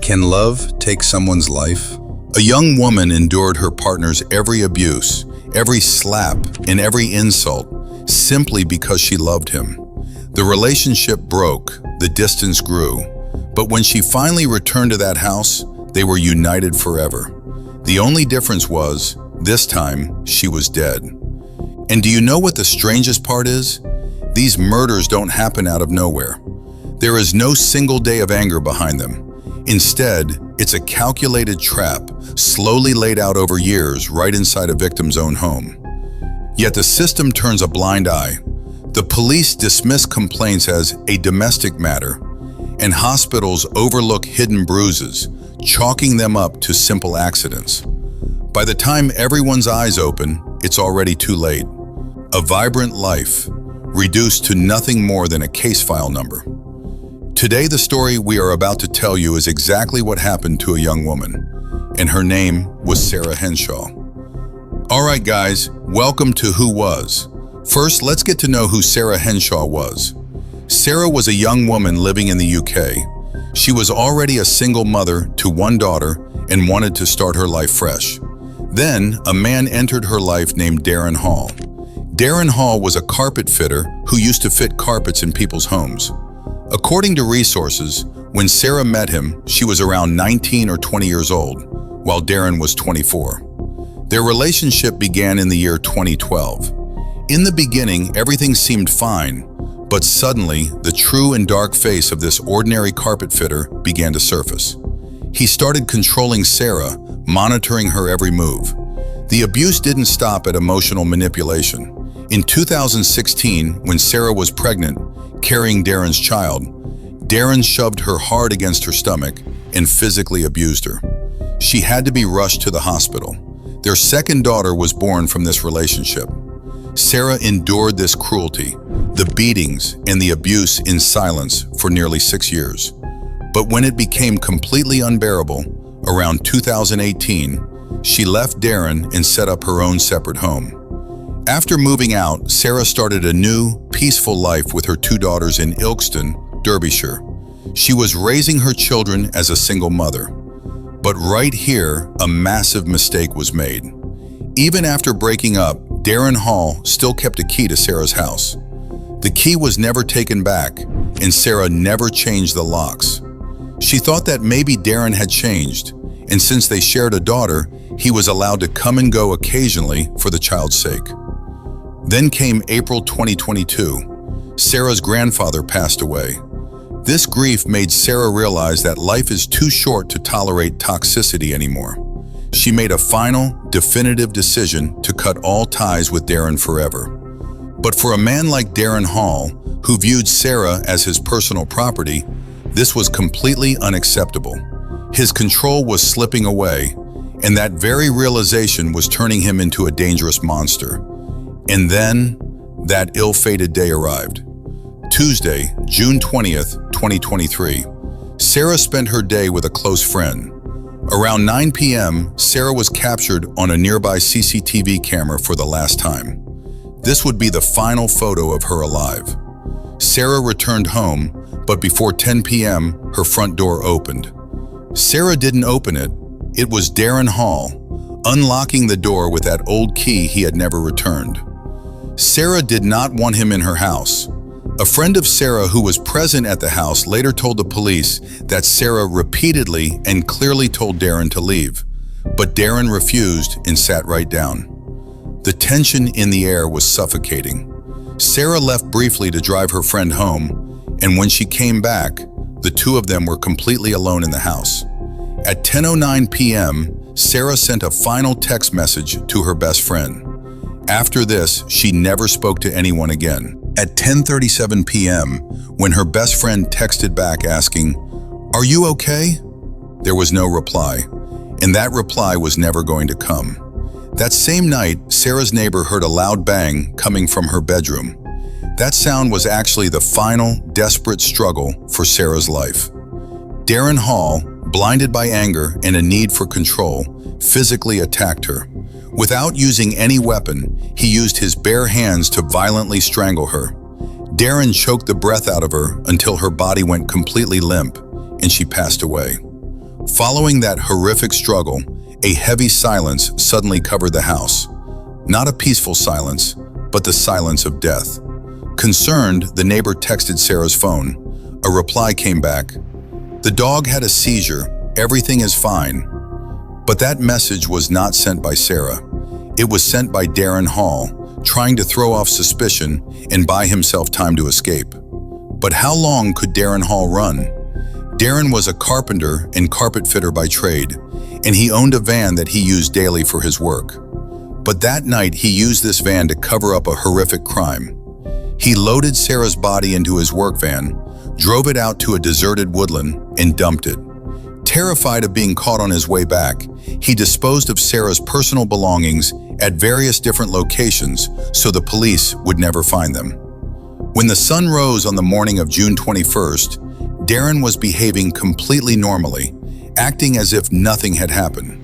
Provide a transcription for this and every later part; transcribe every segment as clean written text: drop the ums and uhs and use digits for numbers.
Can love take someone's life? A young woman endured her partner's every abuse, every slap, and every insult simply because she loved him. The relationship broke, the distance grew, but when she finally returned to that house, they were united forever. The only difference was, this time, she was dead. And do you know what the strangest part is? These murders don't happen out of nowhere. There is no single day of anger behind them. Instead, it's a calculated trap, slowly laid out over years right inside a victim's own home. Yet the system turns a blind eye. The police dismiss complaints as a domestic matter, and hospitals overlook hidden bruises, chalking them up to simple accidents. By the time everyone's eyes open, it's already too late. A vibrant life, reduced to nothing more than a case file number. Today, the story we are about to tell you is exactly what happened to a young woman, and her name was Sarah Henshaw. All right, guys, welcome to Who Was. First, let's get to know who Sarah Henshaw was. Sarah was a young woman living in the UK. She was already a single mother to one daughter and wanted to start her life fresh. Then, a man entered her life named Darren Hall. Darren Hall was a carpet fitter who used to fit carpets in people's homes. According to resources, when Sarah met him, she was around 19 or 20 years old, while Darren was 24. Their relationship began in the year 2012. In the beginning, everything seemed fine, but suddenly, the true and dark face of this ordinary carpet fitter began to surface. He started controlling Sarah, monitoring her every move. The abuse didn't stop at emotional manipulation. In 2016, when Sarah was pregnant, carrying Darren's child, Darren shoved her hard against her stomach and physically abused her. She had to be rushed to the hospital. Their second daughter was born from this relationship. Sarah endured this cruelty, the beatings, and the abuse in silence for nearly 6 years. But when it became completely unbearable, around 2018, she left Darren and set up her own separate home. After moving out, Sarah started a new, peaceful life with her 2 daughters in Ilkeston, Derbyshire. She was raising her children as a single mother. But right here, a massive mistake was made. Even after breaking up, Darren Hall still kept a key to Sarah's house. The key was never taken back, and Sarah never changed the locks. She thought that maybe Darren had changed, and since they shared a daughter, he was allowed to come and go occasionally for the child's sake. Then came April 2022. Sarah's grandfather passed away. This grief made Sarah realize that life is too short to tolerate toxicity anymore. She made a final, definitive decision to cut all ties with Darren forever. But for a man like Darren Hall, who viewed Sarah as his personal property, this was completely unacceptable. His control was slipping away, and that very realization was turning him into a dangerous monster. And then, that ill-fated day arrived. Tuesday, June 20th, 2023. Sarah spent her day with a close friend. Around 9 p.m., Sarah was captured on a nearby CCTV camera for the last time. This would be the final photo of her alive. Sarah returned home, but before 10 p.m., her front door opened. Sarah didn't open it. It was Darren Hall, unlocking the door with that old key he had never returned. Sarah did not want him in her house. A friend of Sarah who was present at the house later told the police that Sarah repeatedly and clearly told Darren to leave, but Darren refused and sat right down. The tension in the air was suffocating. Sarah left briefly to drive her friend home, and when she came back, the two of them were completely alone in the house. At 10:09 p.m., Sarah sent a final text message to her best friend. After this, she never spoke to anyone again. At 10:37 p.m., when her best friend texted back asking, "Are you okay?" there was no reply, and that reply was never going to come. That same night, Sarah's neighbor heard a loud bang coming from her bedroom. That sound was actually the final, desperate struggle for Sarah's life. Darren Hall, blinded by anger and a need for control, physically attacked her. Without using any weapon, he used his bare hands to violently strangle her. Darren choked the breath out of her until her body went completely limp and she passed away. Following that horrific struggle, a heavy silence suddenly covered the house. Not a peaceful silence, but the silence of death. Concerned, the neighbor texted Sarah's phone. A reply came back. "The dog had a seizure. Everything is fine." But that message was not sent by Sarah. It was sent by Darren Hall, trying to throw off suspicion and buy himself time to escape. But how long could Darren Hall run? Darren was a carpenter and carpet fitter by trade, and he owned a van that he used daily for his work. But that night, he used this van to cover up a horrific crime. He loaded Sarah's body into his work van, drove it out to a deserted woodland, and dumped it. Terrified of being caught on his way back, he disposed of Sarah's personal belongings at various different locations so the police would never find them. When the sun rose on the morning of June 21st, Darren was behaving completely normally, acting as if nothing had happened.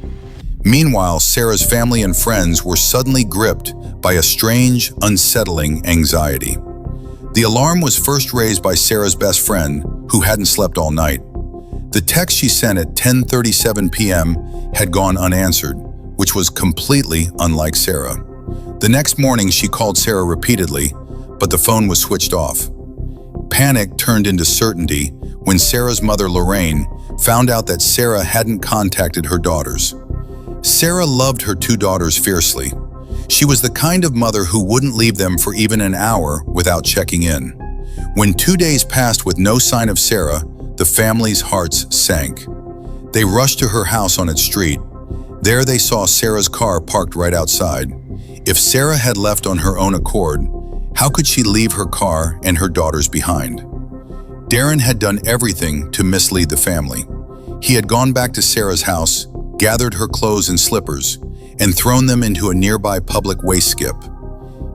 Meanwhile, Sarah's family and friends were suddenly gripped by a strange, unsettling anxiety. The alarm was first raised by Sarah's best friend, who hadn't slept all night. The text she sent at 10:37 p.m. had gone unanswered, which was completely unlike Sarah. The next morning, she called Sarah repeatedly, but the phone was switched off. Panic turned into certainty when Sarah's mother, Lorraine, found out that Sarah hadn't contacted her daughters. Sarah loved her two daughters fiercely. She was the kind of mother who wouldn't leave them for even an hour without checking in. When 2 days passed with no sign of Sarah, the family's hearts sank. They rushed to her house on its street. There they saw Sarah's car parked right outside. If Sarah had left on her own accord, how could she leave her car and her daughters behind? Darren had done everything to mislead the family. He had gone back to Sarah's house, gathered her clothes and slippers, and thrown them into a nearby public waste skip.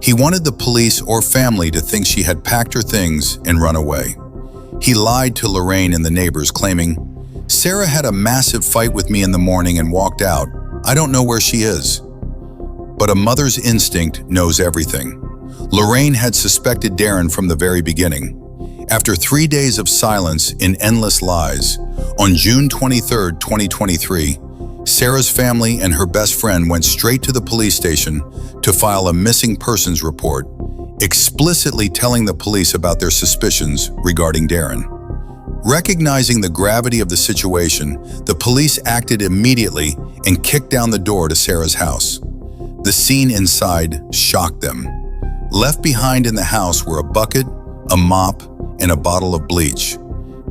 He wanted the police or family to think she had packed her things and run away. He lied to Lorraine and the neighbors, claiming, "Sarah had a massive fight with me in the morning and walked out. I don't know where she is." But a mother's instinct knows everything. Lorraine had suspected Darren from the very beginning. After 3 days of silence and endless lies, on June 23, 2023, Sarah's family and her best friend went straight to the police station to file a missing persons report, explicitly telling the police about their suspicions regarding Darren. Recognizing the gravity of the situation, the police acted immediately and kicked down the door to Sarah's house. The scene inside shocked them. Left behind in the house were a bucket, a mop, and a bottle of bleach.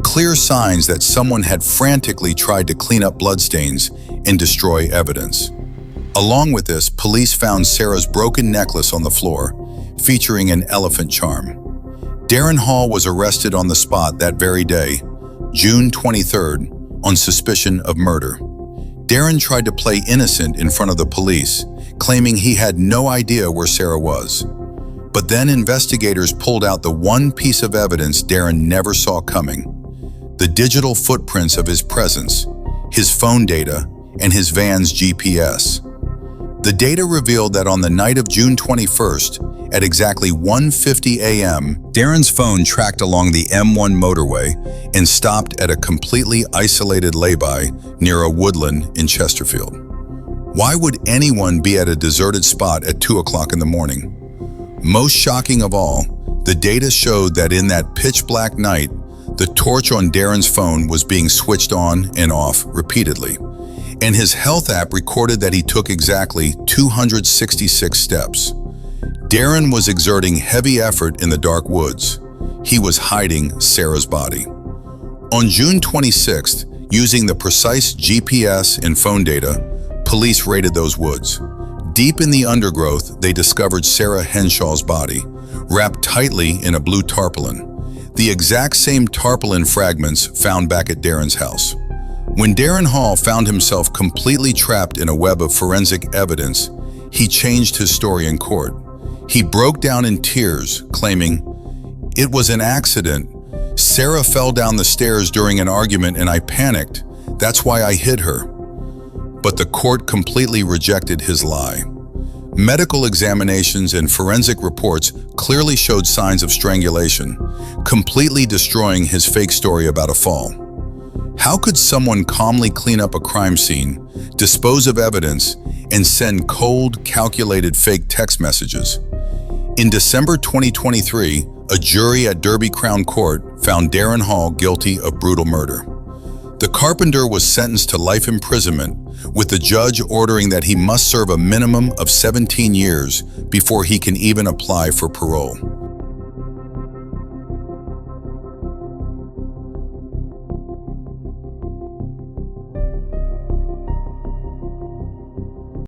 Clear signs that someone had frantically tried to clean up bloodstains and destroy evidence. Along with this, police found Sarah's broken necklace on the floor, featuring an elephant charm. Darren Hall was arrested on the spot that very day, June 23rd, on suspicion of murder. Darren tried to play innocent in front of the police, claiming he had no idea where Sarah was. But then investigators pulled out the one piece of evidence Darren never saw coming: the digital footprints of his presence, his phone data, and his van's GPS. The data revealed that on the night of June 21st, at exactly 1:50 a.m., Darren's phone tracked along the M1 motorway and stopped at a completely isolated lay-by near a woodland in Chesterfield. Why would anyone be at a deserted spot at 2 o'clock in the morning? Most shocking of all, the data showed that in that pitch-black night, the torch on Darren's phone was being switched on and off repeatedly, and his health app recorded that he took exactly 266 steps. Darren was exerting heavy effort in the dark woods. He was hiding Sarah's body. On June 26th, using the precise GPS and phone data, police raided those woods. Deep in the undergrowth, they discovered Sarah Henshaw's body, wrapped tightly in a blue tarpaulin, the exact same tarpaulin fragments found back at Darren's house. When Darren Hall found himself completely trapped in a web of forensic evidence, he changed his story in court. He broke down in tears, claiming, "It was an accident. Sarah fell down the stairs during an argument and I panicked. That's why I hid her." But the court completely rejected his lie. Medical examinations and forensic reports clearly showed signs of strangulation, completely destroying his fake story about a fall. How could someone calmly clean up a crime scene, dispose of evidence, and send cold, calculated fake text messages? In December 2023, a jury at Derby Crown Court found Darren Hall guilty of brutal murder. The carpenter was sentenced to life imprisonment, with the judge ordering that he must serve a minimum of 17 years before he can even apply for parole.